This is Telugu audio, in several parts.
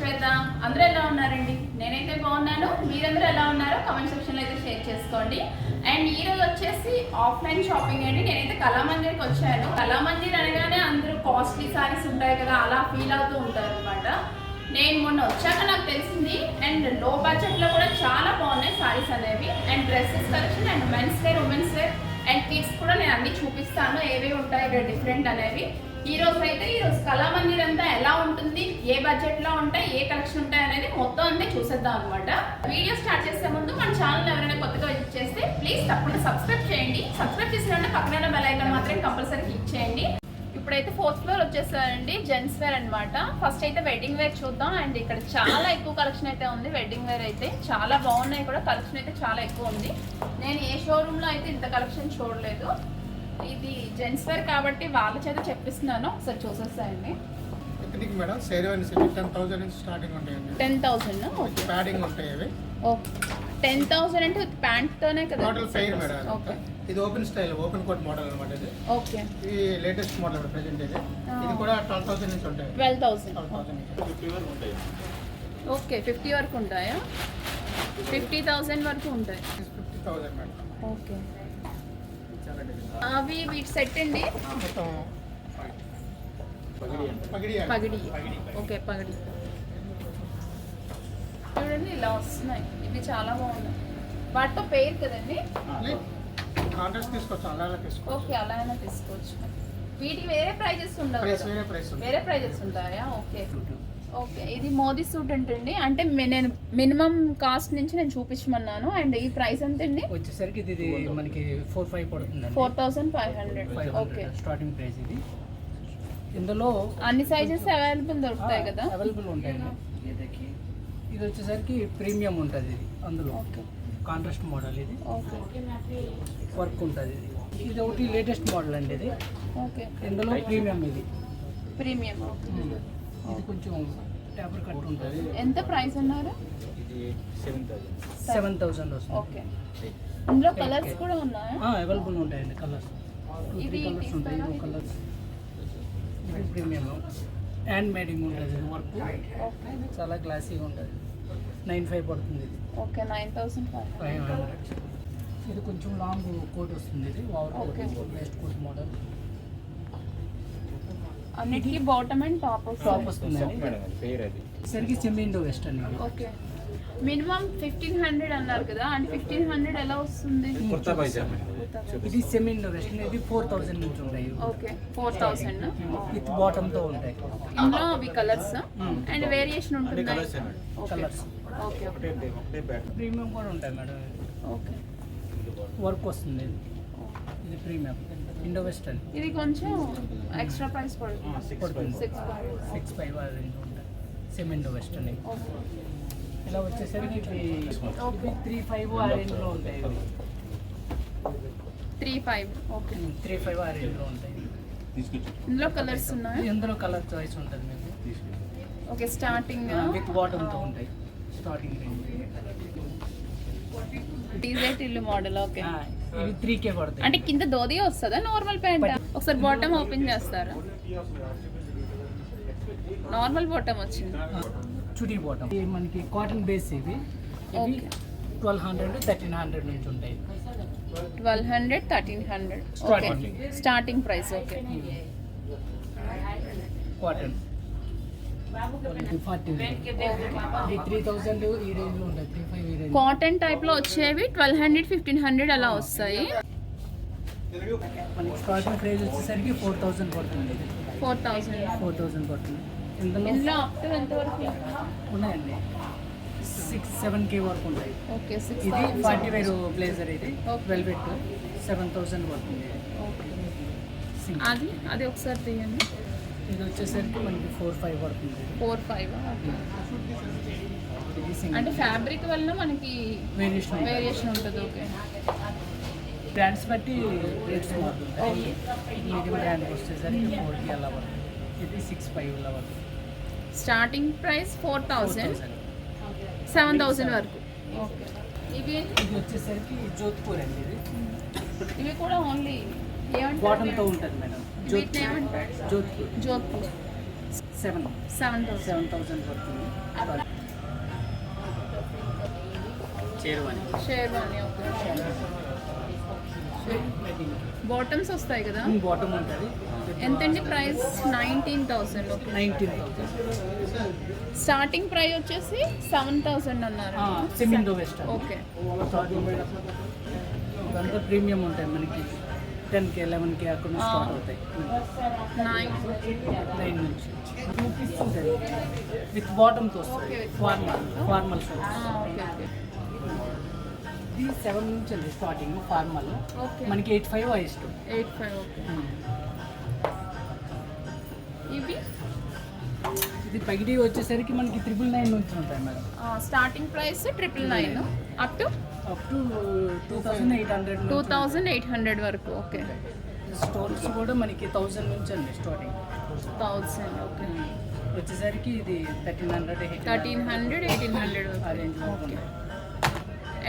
శ్వేత. అందరూ ఎలా ఉన్నారండి? నేనైతే బాగున్నాను. మీరందరూ ఎలా ఉన్నారో కామెంట్ సెక్షన్లో అయితే షేర్ చేసుకోండి. అండ్ ఈ రోజు వచ్చేసి ఆఫ్లైన్ షాపింగ్ అండి. నేనైతే కళామందిర్కి వచ్చాను. కళామందిర్ అనగానే అందరూ కాస్ట్లీ సారీస్ ఉంటాయి కదా, అలా ఫీల్ అవుతూ ఉంటారు అనమాట. నేను మొన్న వచ్చాక నాకు తెలిసింది. అండ్ లో బడ్జెట్లో కూడా చాలా బాగున్నాయి సారీస్ అనేవి. And dresses collection and men's wear, women's wear and kids కూడా నేను అన్ని చూపిస్తాను, ఏవేవి ఉంటాయి ఇక్కడ డిఫరెంట్ అనేవి. ఈ రోజు కళామందిర్ అంతా ఎలా ఉంటుంది, ఏ బడ్జెట్ లో ఉంటాయి, ఏ కలెక్షన్ ఉంటాయి అనేది మొత్తం అన్నీ చూసేద్దాం అనమాట. వీడియో స్టార్ట్ చేసే ముందు మన ఛానల్ ఎవరైనా కొత్తగా విజిట్ చేస్తే ప్లీజ్ తప్పకుండా సబ్స్క్రైబ్ చేయండి. సబ్స్క్రైబ్ చేసిన పక్కన బెల్ ఐకాన్ మాత్రం కంపల్సరీ క్లిక్ చేయండి. ఇప్పుడైతే 4th ఫ్లోర్ వచ్చేసారండి, జెంట్స్ వేర్ అనమాట. ఫస్ట్ అయితే వెడ్డింగ్ వేర్ చూద్దాం. అండ్ ఇక్కడ చాలా ఎక్కువ కలెక్షన్ అయితే ఉంది. వెడ్డింగ్ వేర్ అయితే చాలా బాగున్నాయి కూడా, కలెక్షన్ అయితే చాలా ఎక్కువ ఉంది. నేను ఏ షోరూమ్ లో అయితే ఇంత కలెక్షన్ చూడలేదు. ఇది జెంట్స్ వేర్ కాబట్టి వాళ్ళ చేత చెప్పిస్తున్నాను, ఒకసారి చూసేస్తాయండి. మేడం షేర్వాణి సెట్ 10,000 నుంచి స్టార్టింగ్ ఉంటాయండి. 10,000 ప్యాడింగ్ ఉంటాయి అవి. ఓకే, 10,000 అంటే విత్ ప్యాంట్ తోనే కదా? Model fair madam. ఓకే, ఇది open style, open coat model అన్నమాట. ఇది ఓకే, ఇది లేటెస్ట్ మోడల్ ప్రెజెంట్. ఇది కూడా 12,000 నుంచి ఉంటాయి. 12,000 ఓకే, 50 వరకు ఉంటాయా? 50,000 వరకు ఉంటాయి. 50,000 మేడం. ఓకే, అవి వీటి సెట్ అండి. పగిడి. ఓకే, పగిడి చూడండి ఇలా వస్తున్నాయి. ఇవి చాలా బాగున్నాయి. వాటితో పేరు కదండి. ఓకే, అలా అయినా తీసుకోవచ్చు. వీటి వేరే ప్రైజెస్ ఉండవు, వేరే ప్రైజెస్ ఉంటాయా? ఓకే ఓకే, ఇది మోదీ సూట్ అంటండి. అంటే నేను మినిమం కాస్ట్ నుంచి నేను చూపించమన్నాను. అండ్ ఈ ప్రైస్ ఎంతండి వచ్చేసరికి? ఇది మనకి 4,500 పడుతుంది. 4,500 ఓకే స్టార్టింగ్ ప్రైస్. ఇది ఇందులో అన్ని సైజెస్ అవైలబుల్ దొరుకుతాయి కదా? అవైలబుల్ ఉంటాయి. ఇది వచ్చేసరికి ప్రీమియం ఉంటుంది. ఇది అందులో కాంట్రాస్ట్ మోడల్. ఇది వర్క్ ఉంటుంది. ఇది ఒకటి లేటెస్ట్ మోడల్ అండి. ఇది ఓకే, ఇందులో ప్రీమియం. ఇది ప్రీమియం. ఇది కొంచెం టేపర్ కట్ ఉంటుంది. ఎంత ప్రైస్ అన్నారు? 7,000 వస్తుంది. ఓకే, ఇందులో కలర్స్ కూడా ఉన్నాయా? అవైలబుల్ ఉంటాయండి. కలర్స్ 2-3 కలర్స్ ఉంటాయి. ఇది కలర్స్. ఇది ప్రీమియం హ్యాండ్ మేడింగ్ ఉంటుంది. ఇది వర్క్ చాలా క్లాసీగా ఉంటుంది. 9,500 పడుతుంది. ఇది ఓకే, 9,500. ఇది కొంచెం లాంగ్ కోట్ వస్తుంది. ఇది ఓవర్ వేస్ట్ కోట్ మోడల్. అన్నిటికీ బాటమ్ అండ్ టాప్ వస్తుంది. సరికి సెమీ ఇండో వెస్ట్ అండి. ఓకే, మినిమం 1,500 అన్నారు కదా, అంటే 1,500 ఎలా వస్తుంది? ఇది సెమీ ఇండో వెస్ట్. ఇది 4,000 నుంచి ఉంటాయి. ఓకే, 4,000 విత్ బాటమ్ తో ఉంటాయి. ఇందులో అవి కలర్స్ అండ్ వేరియేషన్ ఉంటుంది. కలర్స్ ఓకే, ప్రీమియం కూడా ఉంటాయి మేడం. ఓకే, వర్క్ వస్తుంది. ఇది ప్రీమియం ఇండో వెస్ట్ అండి. ఇది కొంచెం ఎక్స్ట్రా ప్రైస్ పడుతుంది. 6,500 ఉంటాయి. సెమీ ఇండో వెస్ట్ అండి. ఇలా వచ్చేసరికి ఇవి 3,500 ఆ రేంజ్లో ఉంటాయి. 3,500 ఓకే, 3,500 ఆ రేంజ్లో ఉంటాయి. ఇందులో కలర్స్ ఉన్నాయి. ఇందులో కలర్ చాయిస్ ఉంటుంది మీకు. ఓకే, స్టార్టింగ్ విత్ బాటమ్తో ఉంటాయి. స్టార్టింగ్ రేంజ్ డిజైట్ ఇల్లు మోడల్. ఓకే, ఇవి 3K పడతాయి. అంటే కింద దోది వస్తుందా, నార్మల్ ప్యాంట్? ఒకసారి బాటమ్ ఓపెన్ చేస్తారా? నార్మల్ బాటమ్ వచ్చింది. చుడీ బాటమ్. ఇది మనకి కాటన్ బేస్. ఇవి 1,200-1,300 నుంచి ఉంటాయి. 1,200-1,300 okay, starting price. Okay, cotton 40. ఇది 3,000 ఈ రేంజ్ లో ఉంటాయి. 3,500 ఈ రేంజ్. కాటన్ టైప్ లో వచ్చేవి 1,200-1,500 అలా వస్తాయి. మనకి స్టార్టింగ్ ప్రైస్ వచ్చేసరికి 4,000 పడుతుంది. 4,000 పడుతుంది. ఇందులో అప్ టు ఎంత వరకు ఉన్నాయండి? 6-7K వరకు ఉంటాయి. ఓకే, ఇది 40 వేరు బ్లేజర్. ఇది వెల్వెట్ 7,000 పడుతుంది. అది ఒకసారి తీయండి. ఇది వచ్చేసరికి మనకి 4,500 పడుతుంది. 4,500 అంటే ఫ్యాబ్రిక్ వల్ల మనకి వేరియేషన్ ఉంటుంది. ఓకే, బ్రాండ్స్ బట్టి రేట్స్ మారుతుంటాయి. మీడియం బ్రాండ్కి వచ్చేసరికి 4K అలా పడుతుంది. ఇది 6,500 అలా పడుతుంది. స్టార్టింగ్ ప్రైస్ 4,000, 7,000 వరకు. ఓకే, ఇది వచ్చేసరికి జోధ్పూర్ అండి. ఇవి కూడా ఓన్లీ బాటంతో ఉంటుంది మేడం. జోధ్పూర్. జోధ్పూర్ 7,000. 7,000 పడుతుంది. షేర్వాణి ఓకే. బాటమ్స్ వస్తాయి కదా, బాటమ్ ఉంటుంది. ఎంతండి ప్రైస్? 19,000. ఓకే. 19,000. స్టార్టింగ్ ప్రైస్ వచ్చేసి 7,000 అన్నారు. సెమిండో వెస్టర్న్. ఓకే. ఇదంతా ప్రీమియం ఉంటాయి మనకి. 10K 11K అక్కడ నుంచి స్టార్ట్ అవుతాయి. 9 నుంచి 2 పీస్ ఉంటుంది విత్ బాటమ్తో వస్తుంది. Formal shoes. ఓకే. ఇది 7 నుంచి అండి స్టార్టింగ్ ఫార్మల్. ఓకే. మనకి 8,500 హైయెస్ట్. 8,500. ఓకే. ఇవి ఇది పైకి వచ్చేసరికి మనకి 999 నుంచి ఉంటాయి madam. Starting price 999 up to 2,800. 2,800 వరకు. ఓకే. స్టోన్స్ కూడా మనకి 1,000 నుంచి అండి స్టార్టింగ్. 1,000. ఓకే. వచ్చేసరికి ఇది 1,300 1,300 ఆ రేంజ్ వరకు ఓకే. ఉంటాయి.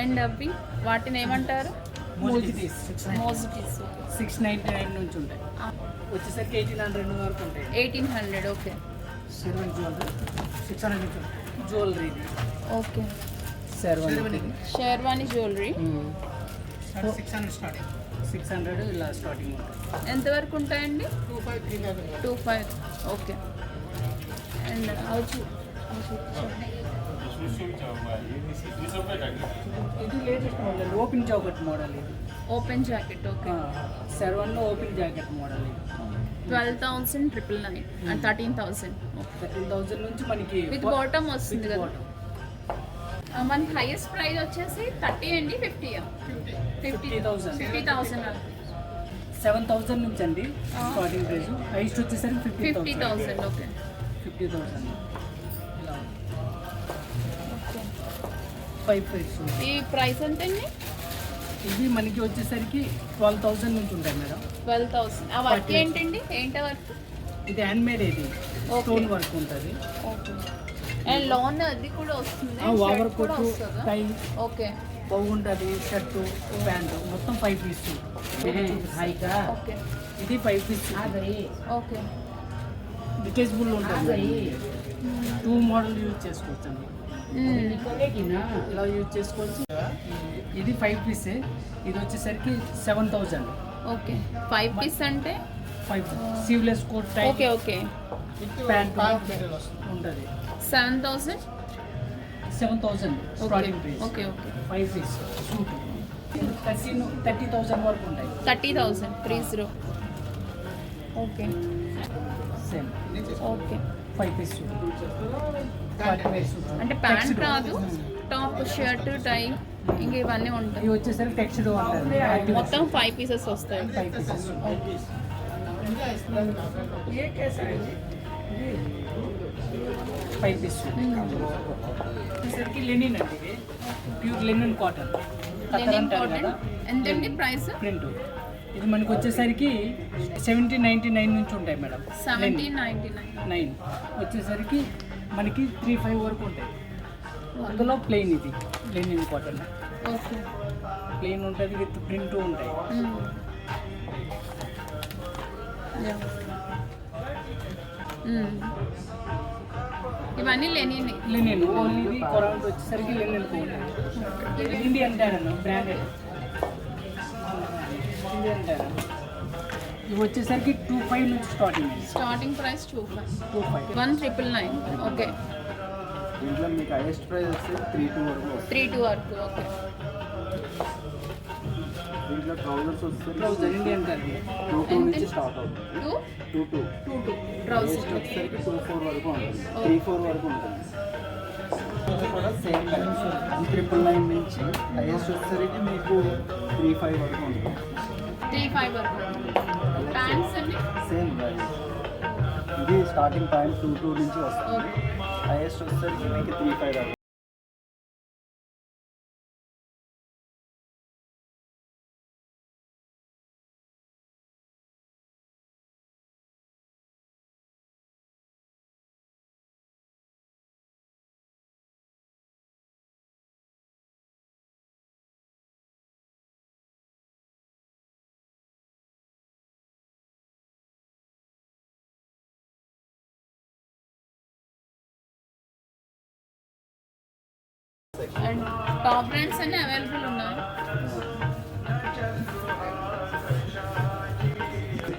అండ్ అవి వాటిని ఏమంటారు? మోజిటీస్. మోజిటీస్. 699 నుంచి ఉంటాయి. వచ్చేసరికి 1,800 వరకు ఉంటాయి. 1,800. ఓకే. సిల్వర్ జ్యువెలరీ 600 నుంచి జ్యువెలరీ ఇది. Okay. Sherwani sherwani jewellery 600 starting. 600 ఇలా స్టార్టింగ్ ఉంటుంది. ఎంతవరకు ఉంటాయండి? 2,500, 3,000. 2,500. ఓకే. అండ్ ఇది latest model open jacket model. ఇది ఓపెన్ జాకెట్. ఓకే. శర్వాన్లో ఓపెన్ జాకెట్ మోడల్. ఇది 12,999 అండ్ 13,000. 13,000 నుంచి మనకి విత్ బాటమ్ వస్తుంది కదా. bottom. మనకి హైయెస్ట్ ప్రైస్ వచ్చేసి 30 అండి. 50. 50,000. 50,000. 7,000 నుంచి అండి స్టార్టింగ్ ప్రైస్. హైయెస్ట్ వచ్చేసరికి 50,000. ఓకే. 50,000 ఇలా ఓకే. 5 ప్రైస్. ఈ ప్రైస్ ఎంతండి? ఇది మనకి వచ్చేసరికి 12,000 నుంచి ఉంటాయి మేడం. 12,000. ఆ వర్క్ ఏంటండి? ఏంటి వర్క్? ఇది హ్యాండ్మేడ్. ఇది Okay. స్టోన్ వర్క్ ఉంటుంది. ఓకే. అండ్ లోన్ అది కూడా వస్తుంది. ఓవర్ షర్ట్ కూడా కోట్ వస్తుందా? టై ఓకే. బాగుంటుంది. షర్టు ప్యాంటు మొత్తం 5 పీస్. ఓకే. ఇది 5 పీస్. ఓకే. డిటేచబుల్ ఉంటుంది. 2 మోడల్ యూజ్ చేసుకోవచ్చు అండి. ఇలా యూజ్ చేసుకోవచ్చు. ఇది 5 పీస్. ఇది వచ్చేసరికి 7,000. ఓకే. 5 పీస్ అంటే 5 sleeveless coat tie okay. Okay. Pant material వస్తుంది. ఉంటుంది. 7,000. 7,000 starting price. Okay. Okay. 5 piece suit 30,000 వరకు ఉంటాయి. 30,000. 30. Okay. Same okay. 5 piece suit. అంటే ప్యాంట్ రాదు, టాప్ షర్ట్ టై ఇంకా ఇవన్నీ ఉంటాయి. ఇవి వచ్చేసరికి టెక్స్చర్ ఉంటుంది. మొత్తం 5 పీసెస్ వస్తాయి. 5 పీసెస్. 5 పీస్ వచ్చేసరికి లెనిన్ అండి. ఇది pure linen cotton. Linen cotton. ఎంతండి ప్రైస్? ప్రింట్. ఇది మనకి వచ్చేసరికి 1799 నుంచి ఉంటాయి మేడం. 1799. వచ్చేసరికి మనకి 3,500 వరకు ఉంటాయి. అందులో ప్లెయిన్. ఇది లెనిన్ కాటన్ ఓకే. ప్లెయిన్ ఉంటుంది విత్ ప్రింట్ ఉంటాయి. ఇవన్నీ లెనిన్. Lenin only. ఇది కొరాంట్ వచ్చేసరికి లెనిన్ ఇది Indian dry run branded. Indian dry run. ఇవి వచ్చేసరికి 2,500 నుంచి స్టార్టింగ్. Starting price 2,500. 2,500. 1,999. ఓకే. దీంట్లో మీకు హైయెస్ట్ ప్రైస్ వచ్చి 3,200 వరకు వస్తుంది. 3,200 వరకు. ఓకే. దీంట్లో ట్రౌజర్స్ వస్తే ట్రౌజర్ ఇండియన్ డైరన్ 2,2 నుంచి స్టార్ట్ అవుతుంది. 2,2 ట్రౌజర్. హైయెస్ట్ వచ్చేసరికి 2,4 వరకు ఉంటుంది. 3,4 వరకు ఉంటుంది. ఇది కూడా సేమ్ ప్రైస్ 1,999 నుంచి హైయెస్ట్ వచ్చేసరికి మీకు 3,500 వరకు ఉంటుంది. 3,500 వరకు. ప్యాంట్స్ అండి సేమ్ ప్రైస్. ఇది స్టార్టింగ్ పాయింట్ 2,2 నుంచి వస్తుంది. హైయెస్ట్ వచ్చేసరికి మీకు 3,500. అండ్ టాప్ బ్రాండ్స్ అన్నీ అవైలబుల్ ఉన్నాయి.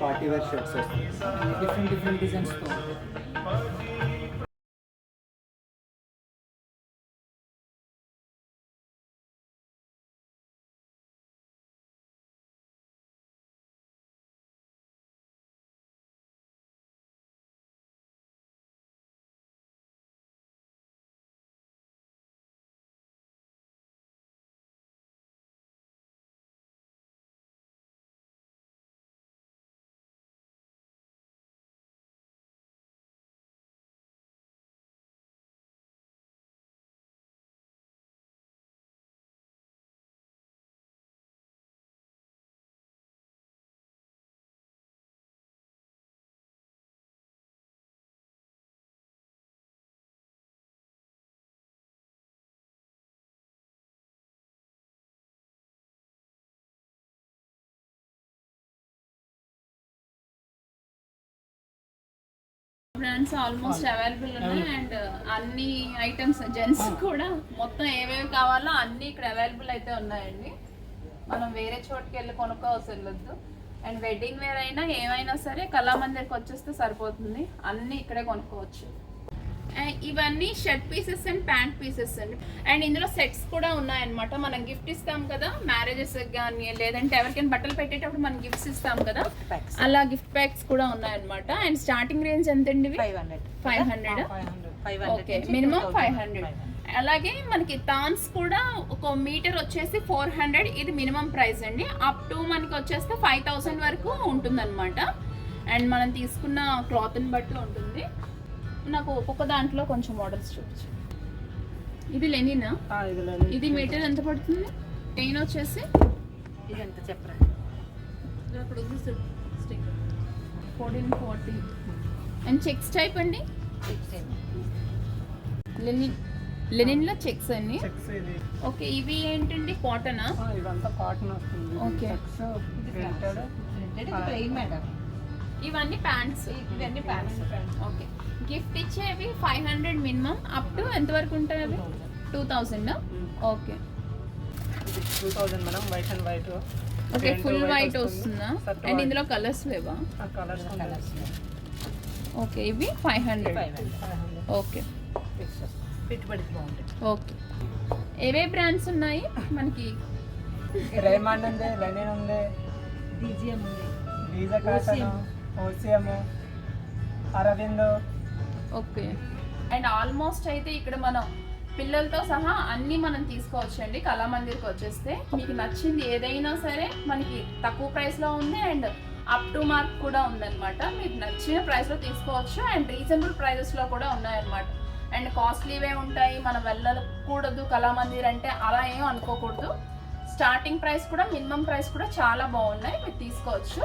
పార్టీ వేర్ షర్ట్స్ వస్తాయి. డిఫరెంట్ డిజైన్స్తో. బ్రాండ్స్ ఆల్మోస్ట్ అవైలబుల్ ఉన్నాయి అండ్ అన్ని ఐటమ్స్ జెంట్స్ కూడా మొత్తం ఏవేవి కావాలో అన్నీ ఇక్కడ అవైలబుల్ అయితే ఉన్నాయండి. మనం వేరే చోటుకి వెళ్ళి కొనుక్కోవాల్సి వెళ్ళొద్దు. అండ్ వెడ్డింగ్ వేర్ అయినా ఏమైనా సరే కళామందిర్కి వచ్చేస్తే సరిపోతుంది, అన్నీ ఇక్కడే కొనుక్కోవచ్చు. ఇవన్నీ shirt pieces and pant pieces అండి. అండ్ ఇందులో సెట్స్ కూడా ఉన్నాయన్నమాట. మనం గిఫ్ట్ ఇస్తాం కదా మ్యారేజెస్ కానీ, లేదంటే ఎవరికైనా బట్టలు పెట్టేటప్పుడు మనం గిఫ్ట్స్ ఇస్తాం కదా, అలా గిఫ్ట్ ప్యాక్స్ కూడా ఉన్నాయన్నమాట. అండ్ స్టార్టింగ్ రేంజ్ ఎంత అండి? 500. Okay, minimum 500. అలాగే మనకి తాన్స్ కూడా ఒక మీటర్ వచ్చేసి 400, ఇది మినిమం ప్రైస్ అండి. అప్ టు మనకి వచ్చేస్తే 5000 వరకు ఉంటుందన్నమాట. అండ్ మనం తీసుకున్న క్లాత్ని బట్టి ఉంటుంది. నాకు ఒక్కొక్క దాంట్లో కొంచెం మోడల్స్ చూపించు. ఇది లెనినా? ఇది మీటర్ ఎంత పడుతుంది? పెయిన్ వచ్చేసి ఇది ఎంత చెప్పరా? 1440. అండ్ చెక్స్ టైప్ అండి? లెనిన్లో చెక్స్ అండి. ఓకే, ఇవి ఏంటండి? కాటనా? ఇవంతా కాటన్ వస్తుంది. ఓకే, మేడం ఇవన్నీ ప్యాంట్స్. ఇవన్నీ ప్యాంట్స్. ఓకే, గిఫ్ట్ ఇచ్చేవి 500 మినిమం. అప్ టు ఎంత వరకు ఉంటాయి అవి? 2000. Okay 2000 madam. White and white. Okay, full white వస్తుందా? అండ్ ఇందులో కలర్స్ లేవా? కలర్స్. ఓకే, ఇవి 500. ఓకే, పెట్టుబడికి బాగుంటుంది. ఓకే. ఏవే బ్రాండ్స్ ఉన్నాయి మనకి? రేమండ్ ఉంది, లెనిన్ ఉంది, డీజీఎం ఉంది, visa cotton, OCM, Arvind. Okay, and almost అయితే ఇక్కడ మనం పిల్లలతో సహా అన్నీ మనం తీసుకోవచ్చు అండి. కళామందిర్కి వచ్చేస్తే మీకు నచ్చింది ఏదైనా సరే మనకి తక్కువ ప్రైస్లో ఉంది అండ్ అప్ టు మార్క్ కూడా ఉందన్నమాట. మీకు నచ్చిన ప్రైస్లో తీసుకోవచ్చు అండ్ రీజనబుల్ ప్రైజెస్లో కూడా ఉన్నాయన్నమాట. అండ్ కాస్ట్లీవే ఉంటాయి, మనం వెళ్ళకూడదు కళామందిర్ అంటే అలా ఏం అనుకోకూడదు. స్టార్టింగ్ ప్రైస్ కూడా మినిమం ప్రైస్ కూడా చాలా బాగున్నాయి, మీరు తీసుకోవచ్చు.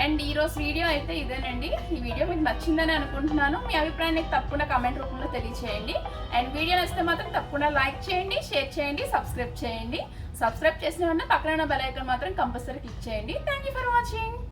అండ్ ఈరోజు వీడియో అయితే ఇదేనండి. ఈ వీడియో మీకు నచ్చిందని అనుకుంటున్నాను. మీ అభిప్రాయాన్ని తప్పకుండా కామెంట్ రూపంలో తెలియచేయండి. అండ్ వీడియో నచ్చితే మాత్రం తప్పకుండా లైక్ చేయండి, షేర్ చేయండి, సబ్స్క్రైబ్ చేయండి. సబ్స్క్రైబ్ చేసిన వెంటనే పక్కన ఉన్న బెల్ ఐకాన్ మాత్రం కంపల్సరీ క్లిక్ చేయండి. Thank you for watching.